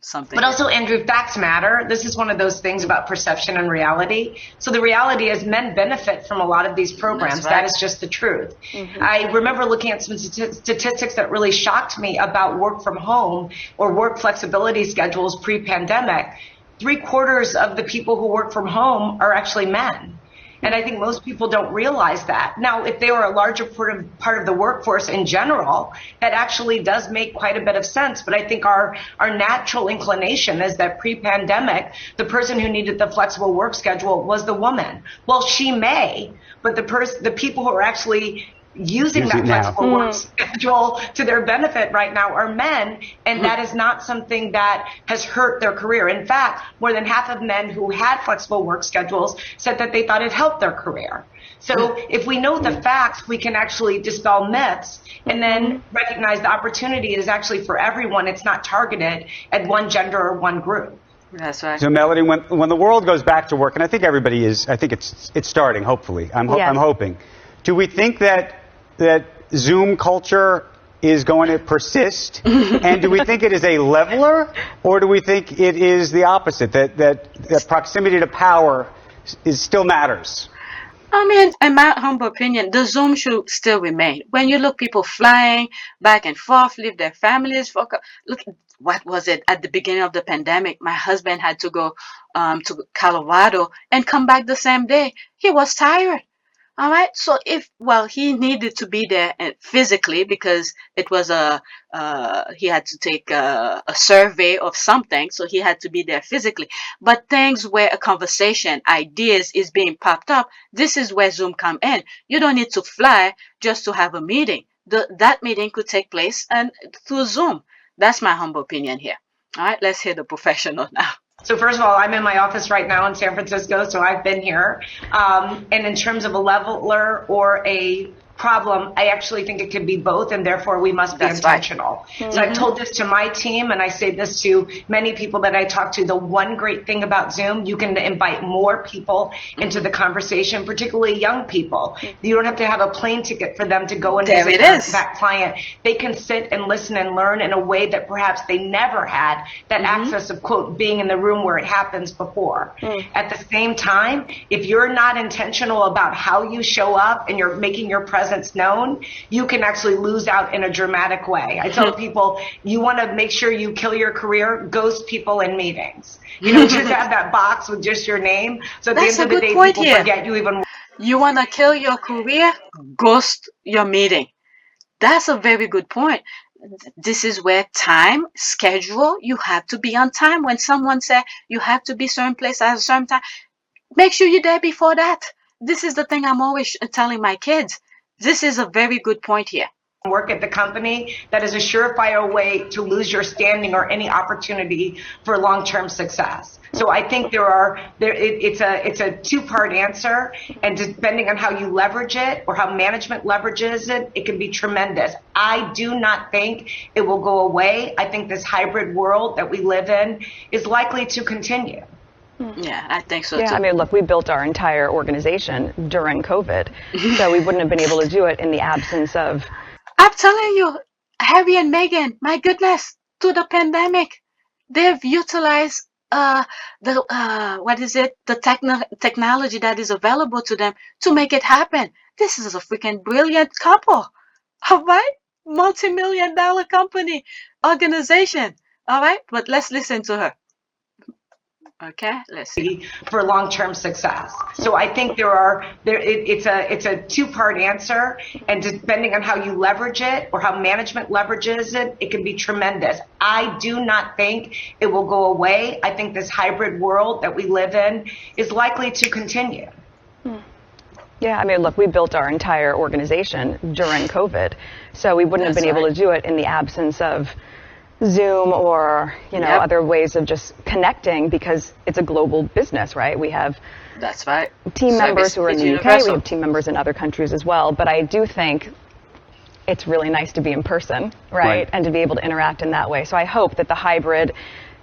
something. But also, Andrew, facts matter. This is one of those things about perception and reality. So the reality is men benefit from a lot of these programs. That's right. That is just the truth. I remember looking at some statistics that really shocked me about work from home or work flexibility schedules pre-pandemic. 3/4 of the people who work from home are actually men. And I think most people don't realize that. Now, if they were a larger part of the workforce in general, that actually does make quite a bit of sense. But I think our natural inclination is that pre-pandemic, the person who needed the flexible work schedule was the woman. Well, she may, but the people who are actually using that flexible work schedule to their benefit right now are men, and that is not something that has hurt their career. In fact, more than half of men who had flexible work schedules said that they thought it helped their career. So if we know the facts, we can actually dispel myths and then recognize the opportunity is actually for everyone. It's not targeted at one gender or one group. That's right. So, Mellody, when the world goes back to work, and I think everybody is, I think it's starting, hopefully. I'm hoping. Do we think that Zoom culture is going to persist? And do we think it is a leveler, or do we think it is the opposite, that proximity to power still matters? I mean, in my humble opinion, the Zoom should still remain. When you look people flying back and forth, leave their families, look, what was it at the beginning of the pandemic? My husband had to go to Colorado and come back the same day. He was tired. All right. So he needed to be there physically, because it was he had to take a survey of something. So he had to be there physically. But things where a conversation, ideas is being popped up, this is where Zoom come in. You don't need to fly just to have a meeting. That meeting could take place through Zoom. That's my humble opinion here. All right. Let's hear the professional now. So first of all, I'm in my office right now in San Francisco, so I've been here. And in terms of a leveler or a problem, I actually think it could be both, and therefore we must be intentional. Right. So I've told this to my team, and I say this to many people that I talk to. The one great thing about Zoom, you can invite more people into the conversation, particularly young people. You don't have to have a plane ticket for them to go and visit that client. They can sit and listen and learn in a way that perhaps they never had that access of, quote, being in the room where it happens before. At the same time, if you're not intentional about how you show up and you're making your presence known, you can actually lose out in a dramatic way. I tell people, you want to make sure you kill your career, ghost people in meetings. You know, just have that box with just your name. So at the end of the day, people forget you even. You want to kill your career, ghost your meeting. That's a very good point. This is where time, schedule, you have to be on time. When someone says you have to be certain place at a certain time, make sure you're there before that. This is the thing I'm always telling my kids. This is a very good point here. Work at the company, that is a surefire way to lose your standing or any opportunity for long-term success. So I think it's a two-part answer, and depending on how you leverage it or how management leverages it, it can be tremendous. I do not think it will go away. I think this hybrid world that we live in is likely to continue. Yeah, I think so too. Yeah, I mean, look, we built our entire organization during COVID, so we wouldn't have been able to do it in the absence of. I'm telling you, Harry and Meghan, my goodness, through the pandemic, they've utilized the technology that is available to them to make it happen. This is a freaking brilliant couple, all right? Multi-million-dollar company, organization, all right? But let's listen to her. Okay, let's see. For long-term success. So I think it's a two-part answer, and depending on how you leverage it or how management leverages it, it can be tremendous. I do not think it will go away. I think this hybrid world that we live in is likely to continue. Yeah, I mean, look, we built our entire organization during COVID, so we wouldn't have been able to do it in the absence of Zoom or, other ways of just connecting, because it's a global business, right? We have team members who are in the UK, we have team members in other countries as well, but I do think it's really nice to be in person, right? And to be able to interact in that way. So I hope that the hybrid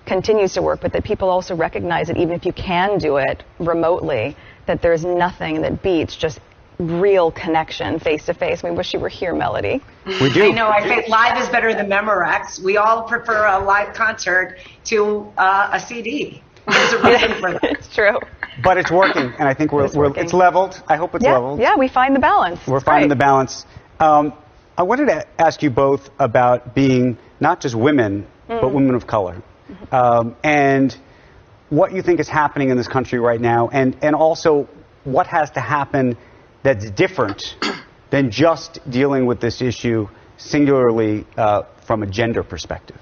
continues to work, but that people also recognize that even if you can do it remotely, that there's nothing that beats just real connection face to face. We wish you were here, Mellody. We do. I know. I think live is better than Memorex. We all prefer a live concert to a CD. There's a reason for that. It's true. But it's working, and I think it's leveled. I hope it's leveled. Yeah, we find the balance. We're finding the balance. I wanted to ask you both about being not just women, but women of color, and what you think is happening in this country right now, and also what has to happen that's different than just dealing with this issue singularly from a gender perspective.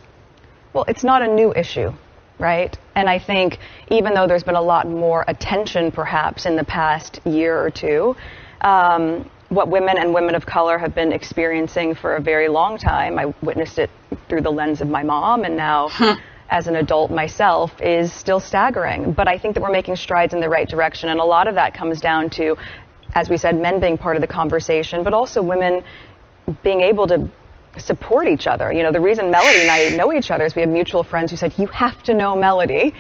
Well, it's not a new issue, right? And I think even though there's been a lot more attention perhaps in the past year or two, what women and women of color have been experiencing for a very long time, I witnessed it through the lens of my mom, and now as an adult myself, is still staggering. But I think that we're making strides in the right direction, and a lot of that comes down to, as we said, men being part of the conversation, but also women being able to support each other. The reason Mellody and I know each other is we have mutual friends who said, you have to know Mellody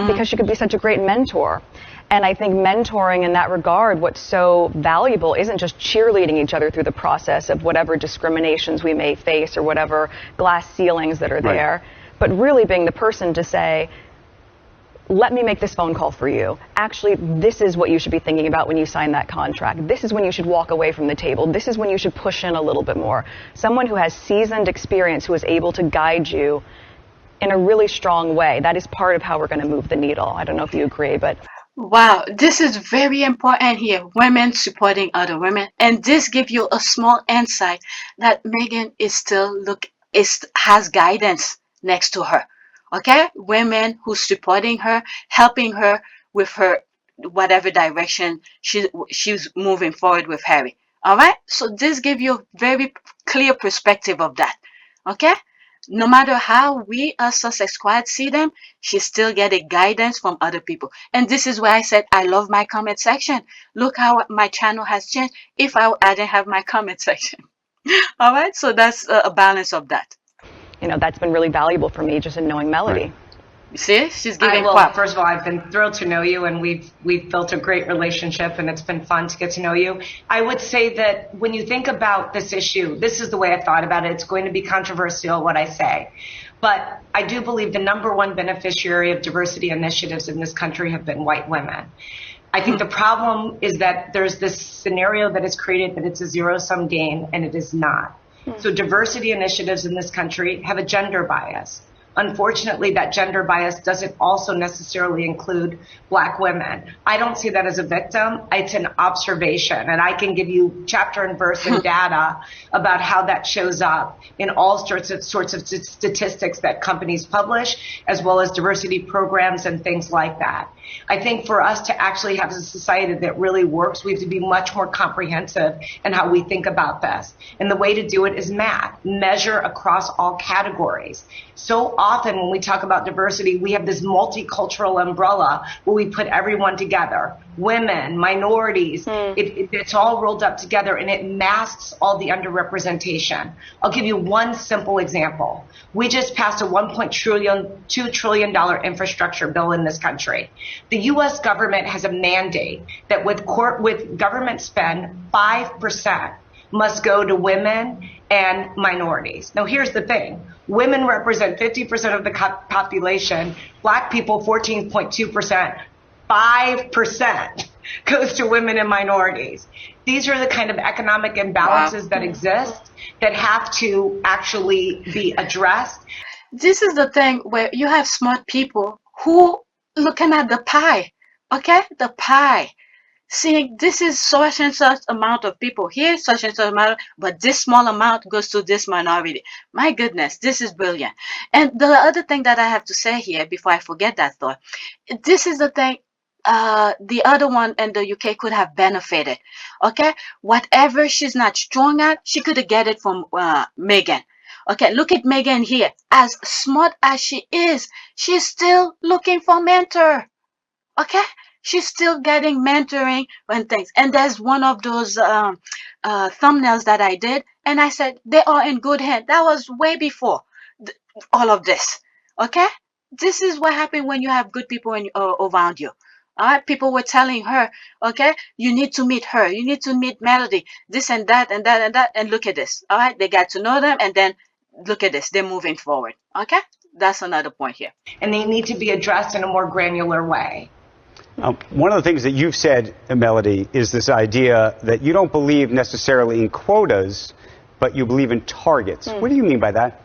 because she could be such a great mentor. And I think mentoring in that regard, what's so valuable isn't just cheerleading each other through the process of whatever discriminations we may face or whatever glass ceilings that are there, but really being the person to say, let me make this phone call for you. Actually, this is what you should be thinking about when you sign that contract. This is when you should walk away from the table. This is when you should push in a little bit more. Someone who has seasoned experience, who is able to guide you in a really strong way. That is part of how we're going to move the needle. I don't know if you agree, but... Wow, this is very important here. Women supporting other women. And this gives you a small insight that Meghan is still has guidance next to her. Okay, women who's supporting her, helping her with her whatever direction she's moving forward with Harry. All right, so this gives you a very clear perspective of that. Okay, no matter how we as Sussex Squad see them, she still getting guidance from other people. And this is why I said I love my comment section. Look how my channel has changed if I didn't have my comment section. All right, so that's a balance of that. That's been really valuable for me just in knowing Mellody. You see, she's giving first of all, I've been thrilled to know you, and we've built a great relationship, and it's been fun to get to know you. I would say that when you think about this issue, this is the way I thought about it. It's going to be controversial what I say, but I do believe the number one beneficiary of diversity initiatives in this country have been white women. I think the problem is that there's this scenario that is created that it's a zero-sum game, and it is not. So diversity initiatives in this country have a gender bias. Unfortunately, that gender bias doesn't also necessarily include Black women. I don't see that as a victim. It's an observation, and I can give you chapter and verse and data about how that shows up in all sorts of statistics that companies publish, as well as diversity programs and things like that. I think for us to actually have a society that really works, we have to be much more comprehensive in how we think about this. And the way to do it is math, measure across all categories. So often when we talk about diversity, we have this multicultural umbrella where we put everyone together. Women, minorities, it's all rolled up together, and it masks all the underrepresentation. I'll give you one simple example. We just passed a $2 trillion infrastructure bill in this country. The U.S. government has a mandate that with government spend, 5% must go to women and minorities. Now, here's the thing. Women represent 50% of the population. Black people, 14.2%. 5% goes to women and minorities. These are the kind of economic imbalances that exist that have to actually be addressed. This is the thing where you have smart people who looking at the pie, okay? The pie. Seeing this is such and such amount of people here, such and such amount, but this small amount goes to this minority. My goodness, this is brilliant. And the other thing that I have to say here before I forget that thought, this is the thing. The other one in the UK could have benefited. Okay, whatever she's not strong at, she could have get it from Meghan. Okay, look at Meghan here. As smart as she is, she's still looking for mentor. Okay, she's still getting mentoring and things. And there's one of those thumbnails that I did, and I said they are in good hands. That was way before all of this. Okay, this is what happened when you have good people around you. All right, people were telling her, okay, you need to meet her, you need to meet Mellody, this and that and that and that, and look at this. All right, they got to know them, and then look at this, they're moving forward. Okay, that's another point here. And they need to be addressed in a more granular way. One of the things that you've said, Mellody, is this idea that you don't believe necessarily in quotas, but you believe in targets. What do you mean by that?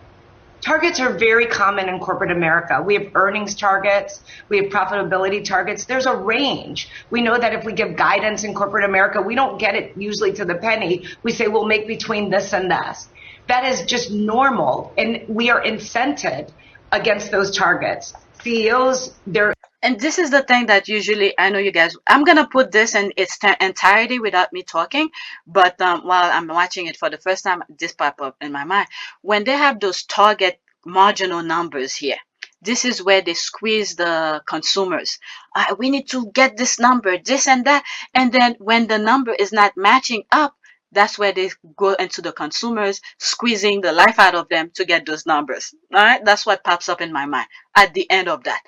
Targets are very common in corporate America. We have earnings targets. We have profitability targets. There's a range. We know that if we give guidance in corporate America, we don't get it usually to the penny. We say we'll make between this and this. That is just normal, and we are incented against those targets. CEOs, they're... And this is the thing that usually, I know you guys, I'm going to put this in its entirety without me talking, but while I'm watching it for the first time, this popped up in my mind. When they have those target marginal numbers here, this is where they squeeze the consumers. We need to get this number, this and that. And then when the number is not matching up, that's where they go into the consumers, squeezing the life out of them to get those numbers. All right, that's what pops up in my mind at the end of that.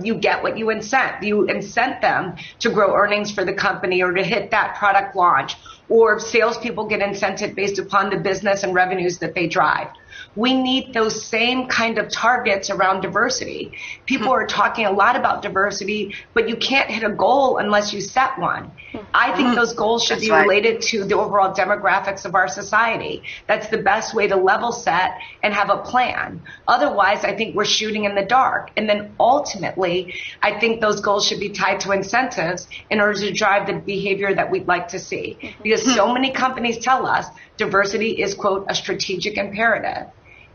You get what you incent. You incent them to grow earnings for the company or to hit that product launch, or salespeople get incented based upon the business and revenues that they drive. We need those same kind of targets around diversity. People are talking a lot about diversity, but you can't hit a goal unless you set one. I think those goals should be related to the overall demographics of our society. That's the best way to level set and have a plan. Otherwise, I think we're shooting in the dark. And then ultimately, I think those goals should be tied to incentives in order to drive the behavior that we'd like to see. Because so many companies tell us diversity is, quote, a strategic imperative.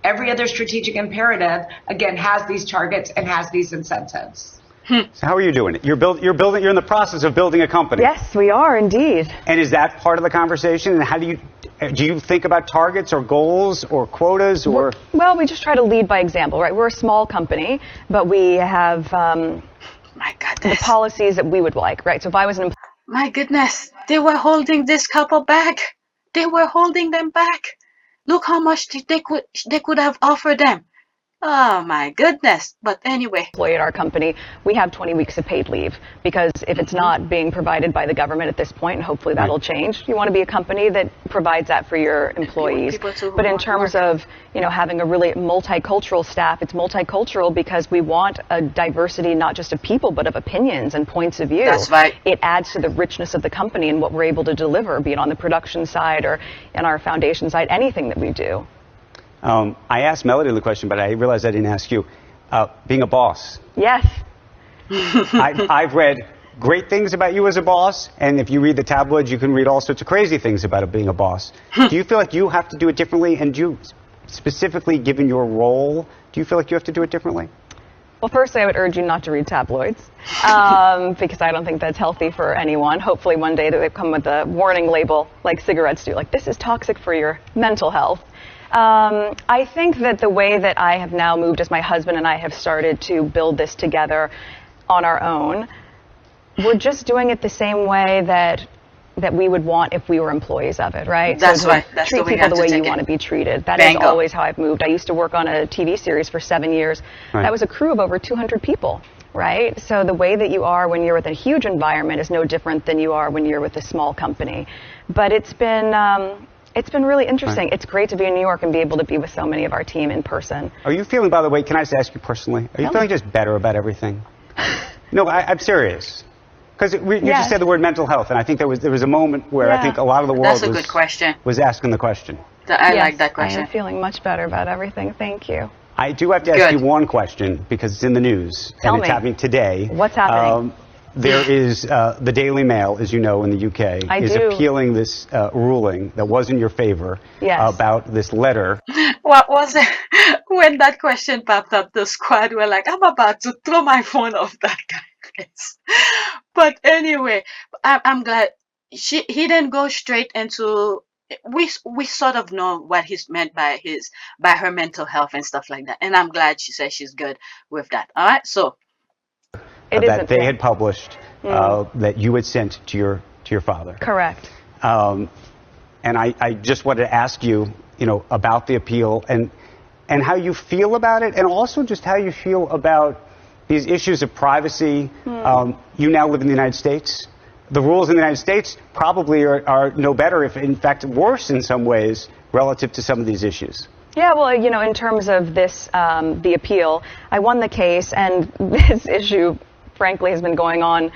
Every other strategic imperative, again, has these targets and has these incentives. So how are you doing it? You're in the process of building a company. Yes, we are indeed. And is that part of the conversation? And how do you think about targets or goals or quotas or? Well, we just try to lead by example, right? We're a small company, but we have my goodness, the policies that we would like, right? So if I was an my goodness, they were holding this couple back. They were holding them back. Look how much they could have offered them. Oh my goodness. But anyway. Employee at our company, we have 20 weeks of paid leave because if it's not being provided by the government at this point, and hopefully that'll change, you want to be a company that provides that for your employees. But in terms of, having a really multicultural staff, it's multicultural because we want a diversity not just of people, but of opinions and points of view. That's right. It adds to the richness of the company and what we're able to deliver, be it on the production side or in our foundation side, anything that we do. I asked Mellody the question, but I realized I didn't ask you. Being a boss. Yes. I've read great things about you as a boss, and if you read the tabloids, you can read all sorts of crazy things about it being a boss. Do you feel like you have to do it differently? And do you, specifically given your role, do you feel like you have to do it differently? Well, firstly, I would urge you not to read tabloids because I don't think that's healthy for anyone. Hopefully one day they come with a warning label like cigarettes do, like this is toxic for your mental health. I think that the way that I have now moved as my husband and I have started to build this together on our own, we're just doing it the same way that we would want if we were employees of it, right? That's so right. That's treat people the way you want to be treated. That is always how I've moved. I used to work on a TV series for 7 years. Right. That was a crew of over 200 people, right? So the way that you are when you're with a huge environment is no different than you are when you're with a small company. But it's been really interesting. Right. It's great to be in New York and be able to be with so many of our team in person. Are you feeling, by the way, can I just ask you personally, are you feeling just better about everything? No, I'm serious. Because you just said the word mental health, and I think there was a moment where I think a lot of the world was asking the question. I Yes, like that I question. am feeling much better about everything. Thank you. I do have to ask Good. you one question because it's in the news Tell and it's me. happening today. What's happening? There is the Daily Mail, as you know, in the UK, I is do. appealing this ruling that was in your favor Yes. about this letter. What was it? When that question popped up, the squad were like, I'm about to throw my phone off that guy's face. But anyway, I'm glad he didn't go straight into. We sort of know what he's meant by her mental health and stuff like that, and I'm glad she says she's good with that. All right, so It that isn't. they Yeah. had published that you had sent to your father. Correct. And I just wanted to ask you, about the appeal and how you feel about it, and also just how you feel about these issues of privacy. You now live in the United States. The rules in the United States probably are no better, if in fact worse in some ways, relative to some of these issues. Yeah, well, in terms of this, the appeal, I won the case, and this issue, frankly, has been going on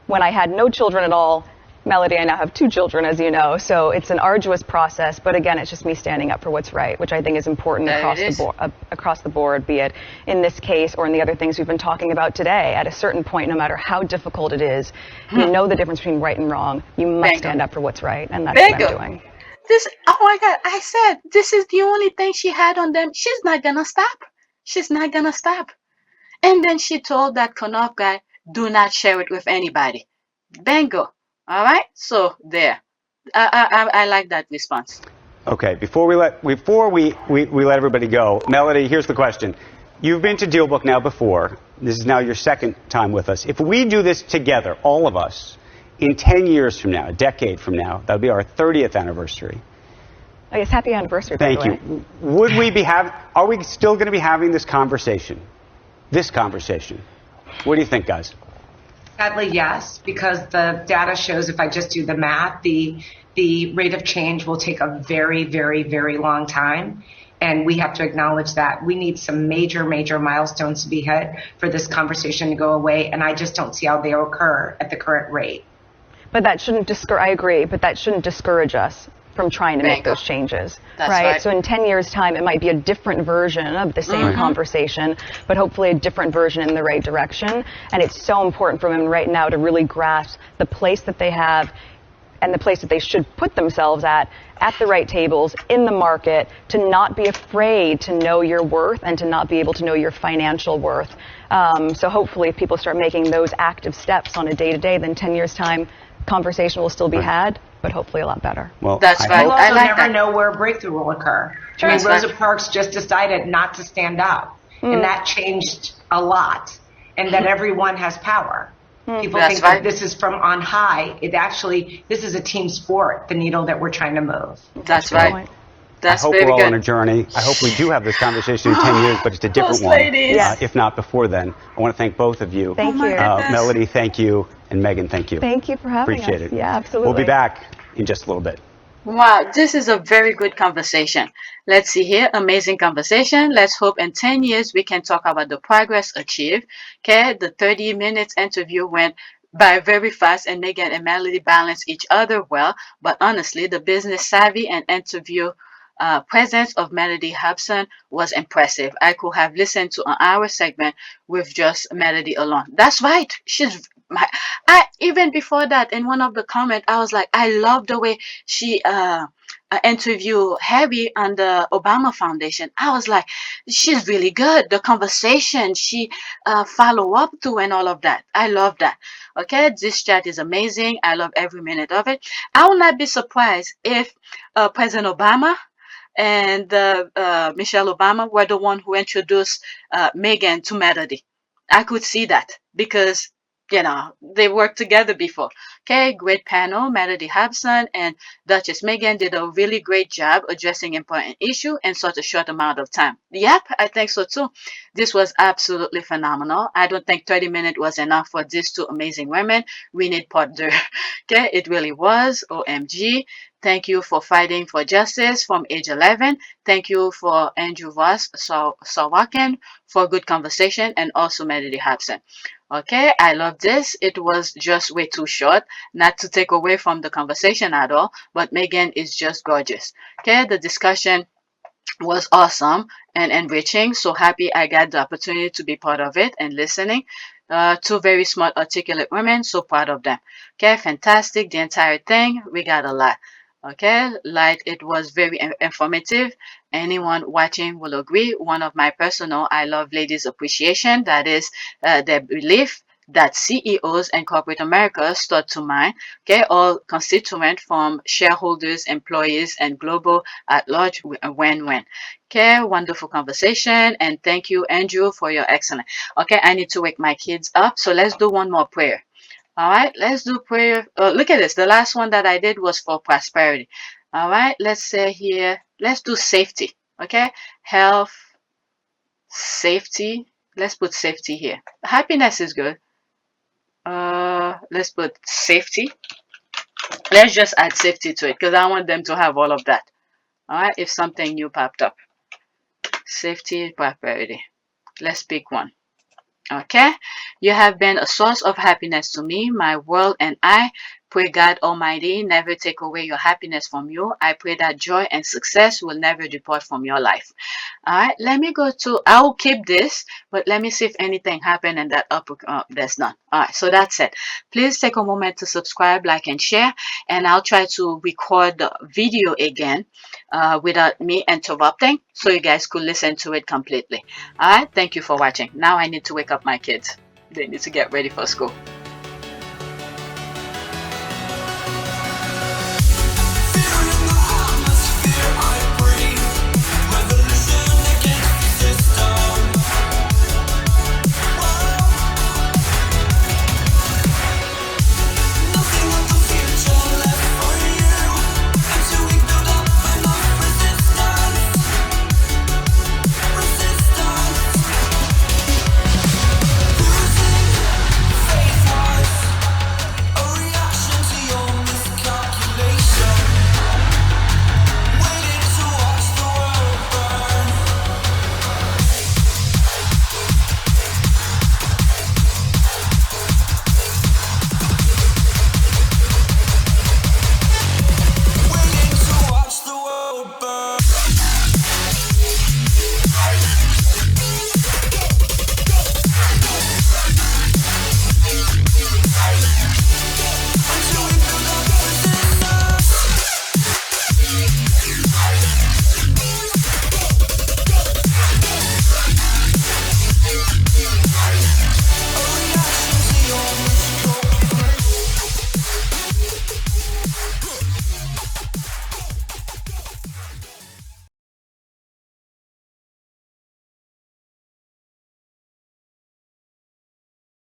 when I had no children at all. Mellody, I now have 2 children, as you know, so it's an arduous process, but again, it's just me standing up for what's right, which I think is important across the board, be it in this case or in the other things we've been talking about today. At a certain point, no matter how difficult it is, you know the difference between right and wrong. You must stand up for what's right, and that's what I'm doing. Oh my God, I said, this is the only thing she had on them. She's not gonna stop. She's not gonna stop. And then she told that Knopf guy, do not share it with anybody. Bingo. All right, so there. I like that response. Okay, before we let everybody go, Mellody, here's the question. You've been to Dealbook now before. This is now your second time with us. If we do this together, all of us, in 10 years from now, a decade from now, that'll be our 30th anniversary. I guess happy anniversary, by the way. Thank you. Are we still going to be having this conversation? This conversation? What do you think, guys? Sadly, yes, because the data shows, if I just do the math, the rate of change will take a very, very, very long time. And we have to acknowledge that. We need some major, major milestones to be hit for this conversation to go away. And I just don't see how they occur at the current rate. But that shouldn't I agree, but that shouldn't discourage us from trying to make those changes. That's right? So in 10 years' time, it might be a different version of the same conversation, but hopefully a different version in the right direction. And it's so important for women right now to really grasp the place that they have and the place that they should put themselves at the right tables, in the market, to not be afraid to know your worth and to not be able to know your financial worth. So hopefully if people start making those active steps on a day-to-day, then 10 years' time, conversation will still be had, but hopefully a lot better. Well, that's right. We'll I also like never that. know where a breakthrough will occur. Sure. I mean, Rosa Parks just decided not to stand up, and that changed a lot. And that everyone has power. People That's think right. that this is from on high. This is a team sport, the needle that we're trying to move. That's right. That's I hope very we're all good. on a journey. I hope we do have this conversation in 10 years, but it's a different Those one. ladies. If not before then. I want to thank both of you. Thank you. Mellody, thank you. And Meghan, thank you. Thank you for having Appreciate us. it. Yeah, absolutely. We'll be back in just a little bit. Wow, this is a very good conversation. Let's see here, amazing conversation. Let's hope in 10 years we can talk about the progress achieved. Okay, the 30 minutes interview went by very fast, and Meghan and Mellody balanced each other well. But honestly, the business savvy and interview presence of Mellody Hobson was impressive. I could have listened to an hour segment with just Mellody alone. That's right. I even before that, in one of the comments, I was like, I love the way she interviewed Harry on the Obama Foundation. I was like, she's really good. The conversation she follow up to and all of that. I love that. Okay, this chat is amazing. I love every minute of it. I will not be surprised if President Obama and Michelle Obama were the one who introduced Meghan to Mellody. I could see that because they worked together before. Okay, great panel. Mellody Hobson and Duchess Meghan did a really great job addressing important issue in such a short amount of time. Yep, I think so too. This was absolutely phenomenal. I don't think 30 minutes was enough for these two amazing women. We need part 2. Okay, it really was. OMG. Thank you for fighting for justice from age 11. Thank you for Andrew Voss Sawakin for good conversation, and also Mellody Hobson. Okay, I love this. It was just way too short, not to take away from the conversation at all, but Meghan is just gorgeous. Okay, the discussion was awesome and enriching. So happy I got the opportunity to be part of it and listening. Two very smart, articulate women. So proud of them. Okay, fantastic. The entire thing, we got a lot. Okay, like it was very informative. Anyone watching will agree. One of my personal, I love ladies' appreciation. That is their belief that CEOs and corporate America start to mind. Okay, all constituent from shareholders, employees, and global at large win-win. Okay, wonderful conversation. And thank you, Andrew, for your excellent. Okay, I need to wake my kids up. So let's do one more prayer. All right, let's do prayer. Look at this. The last one that I did was for prosperity. All right, let's say here, let's do safety. Okay, health, safety. Let's put safety here. Happiness is good. Let's put safety. Let's just add safety to it because I want them to have all of that. All right, if something new popped up. Safety, prosperity. Let's pick one. Okay, you have been a source of happiness to me, my world, and I pray God Almighty never take away your happiness from you. I pray that joy and success will never depart from your life. All right, let me go to, I'll keep this, but let me see if anything happened and that up, there's none. All right, so that's it. Please take a moment to subscribe, like, and share, and I'll try to record the video again without me interrupting so you guys could listen to it completely. All right, thank you for watching. Now I need to wake up my kids. They need to get ready for school.